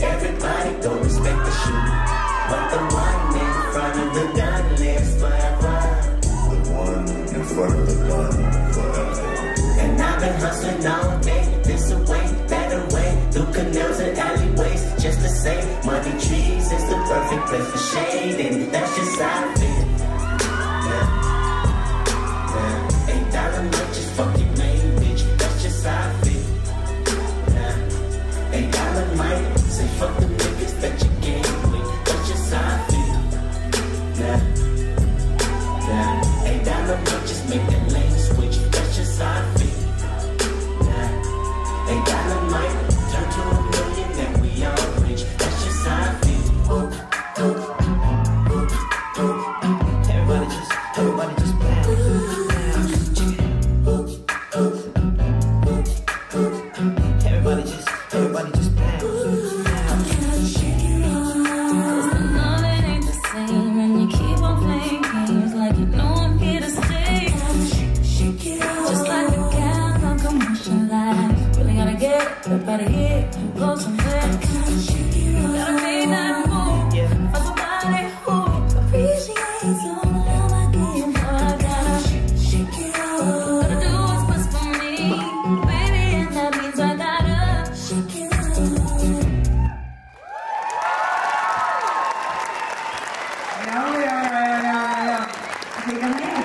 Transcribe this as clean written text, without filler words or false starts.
Everybody don't respect the shooter, but the one in front of the gun lives forever. The one in front of the gun forever. And I've been hustling all day, this away, that away, through canals and alleyways, just to say, money trees is the perfect place for shade, and that's just how I feel. $8 much is fucking made, bitch, that's just how I feel. $8 might say fuck the niggas that you gave with, that's just how I feel. $8 might just make that lane switch, that's just how I feel. $8 might turn to $1 million and we all rich, that's just how I feel. Everybody just bounce. Everybody just bounce. Love it ain't the same, and you keep on playing games like you know I'm here to stay. Just like a cat on commercial life, really gotta get up out of here and go somewhere. Gotta make that move, find somebody who appreciates all the love I give. All I gotta do is what's for me, baby, and that means I gotta shake it up. Ja. Higa med.